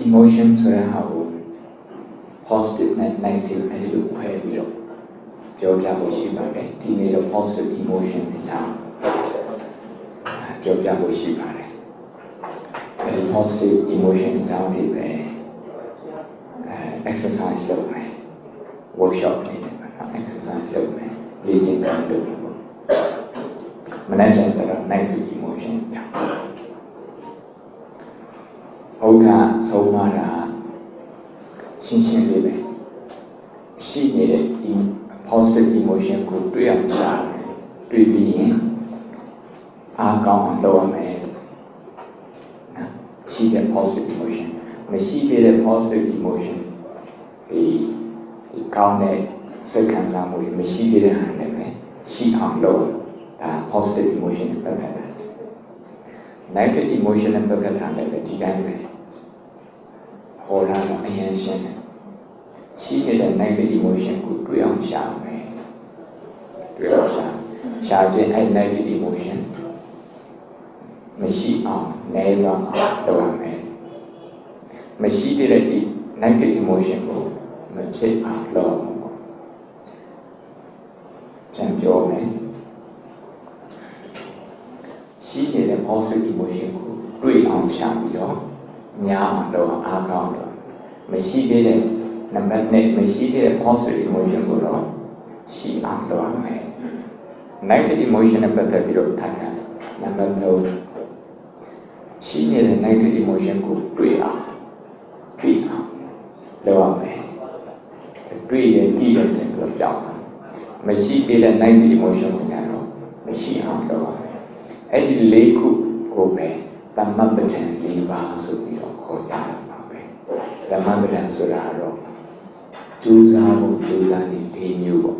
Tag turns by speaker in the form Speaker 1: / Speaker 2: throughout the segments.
Speaker 1: emotion ဆိုတာဟာကို positive နဲ့ negative အဲ့ဒီလိုခွဲပြီးတော့ပြောပြဖို့ရှိပါတယ်ဒီနေ့တော့ positive emotion အကြောင်းပြောပြဖို့ရှိပါတယ်အဲ့ဒီ positive emotion အကြောင်းတွေပဲexercise လုပ်မယ် workshop အနေနဲ့ပေါ့နော် exercise လုပ်မယ်လေ့ကျင့်ခန်းလုပ်မယ်ပေါ့မနေ့ကကျတော့ negative emotion အကြောင်းဘုရားဆုံးမတာရှင်းရှင်းလေးပဲရှိနေတဲ့ positive emotion ကိုတွေ့အောင်ရှာတွေ့ပြီးရင်အားကောင်းအောင်လုပ်ရမယ်ရှိတဲ့ positive emotion မရှိသေးတဲ့ positive emotion ဒီကောင်းတဲ့စိတ်ခံစားမှုတွေမရှိသေးတဲ့ဟာနဲ့ပဲရှိအောင်လုပ်ဒါ positive emotion နဲ့ပတ်သက်တာ negative emotion နဲ့ပတ်သက်တာလည်းဒီတိုင်းပဲဟောတာအရင်ရှင်းတယ်ရှိနေတဲ့ negative emotion ကိုတွေ့အောင်ရှာမယ်တွေ့အောင်ရှာတဲ့အဲ့ negative emotion မရှိအောင်လဲသွားအောင်လုပ်ရမယ်မရှိတဲ့ negative emotion ကိုမဖြစ်အောင်လုပ်ရမယ်ပြန်ပြောမယ်ရှိနေတဲ့ positive emotion ကိုတွေ့အောင်ရှာပြီးတော့များအောင်လုပ်အားကောင်းတော့မရှိသေးတဲ့နံပါတ်1မရှိတဲ့ positive emotion ကိုတော့ရှိအောင်လုပ်ရမယ် negative emotion နဲ့ပတ်သက်ပြီးတော့ထားတာနံပါတ်3ရှိနေတဲ့ negative emotion ကိုတွေ့အောင်သိအောင်လုပ်ရမယ်တွေ့ရင်သိရစင်တော့ကြောက်မရှိသေးတဲ့ negative emotion ကိုကြတော့မရှိအောင်လုပ်ရမယ်အဲ့ဒီ၄ခုကိုပဲတမ္မပဋ္ဌာန်၄ပါးဆိုပြီးတော့ခေါ်ကြတာပါပဲတမ္မပဋ္ဌာန်ဆိုတာတော့ကြိုးစားဖို့ကြိုးစားနေ၄မျိုးပေါ့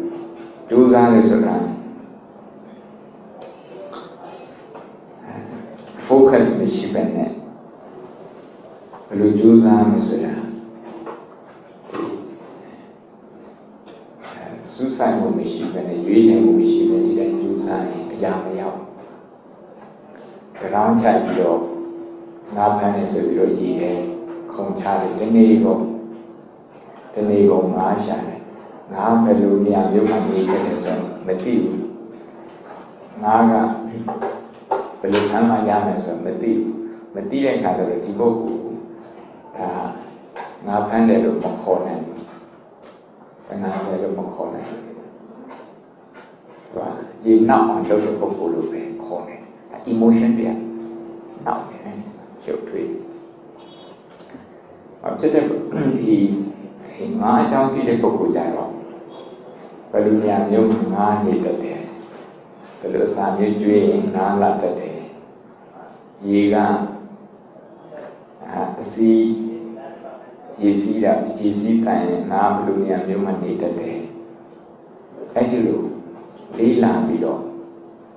Speaker 1: ကြိုးစားလဲဆိုတာ focus မရှိဘဲနဲ့ဘယ်လိုကြိုးစားမလဲဆိုတာစူးစိုက်မှုမရှိဘဲနဲ့ရွေးချယ်မှုမရှိဘဲဒီတိုင်းကြိုးစားရင်အရာမရောက်ကြောင်းချိုက်ပြီးတော့ငါးဖမ်းနေဆိုပြီးတော့ရည်တယ်ခုံချတယ်ဒီနေ့ကငါးရှာတယ်ငါးဘယ်လိုနေရာမျိုးမှာနေခဲ့တယ်ဆိုတော့မသိဘူးငါးကဘယ်လိုဖမ်းမှရမယ်ဆိုတော့မသိတဲ့အခါကျတော့ဒီပုဂ္ဂိုလ်ဒါငါးဖမ်းတယ်လို့မခေါ်နိုင်ဘူးငါးတယ်လို့မခေါ်နိုင်ဘူးဒီနောက်အောင်လုပ်တဲ့ပုဂ္ဂိုလ်လို့ပဲခေါ်တယ် emotion တွေနောက်နေတယ်ရုပ်ထွေးဖြစ်တဲ့ဒီငါအကြောင်းသိတဲ့ပုဂ္ဂိုလ်ကြတော့ဘယ်လိုများမျိုးငါနေတတ်တယ်ဘယ်လိုအစာမျိုးကျွေးရင်ငါလာတတ်တယ်ရေကအစီရေစီးတာရေစီးတိုင်ငါဘယ်လိုများမျိုးမှနေတတ်တယ်အဲ့ဒီလိုလေးလာပြီးတော့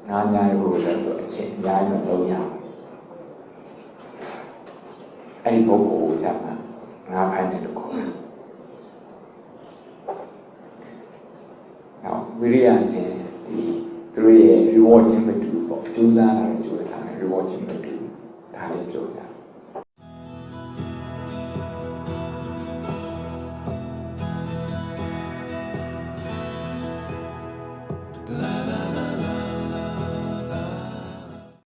Speaker 1: ငါများရုပ်ကိုလည်းအချင်းအများကြီးမလုပ်ရဘူးအဲ့ဒီပုဂ္ဂိုလ်ကိုကြမှာငါဖိုင်တယ်လို့ခေါ်တယ်နောက်ဝိရိယချင်းဒီသူတို့ရဲ့ reward ချင်းမတူပေါ့ကြိုးစားတာကြိုးထားတယ် reward ချင်းမတူဒါလေးပြောတာ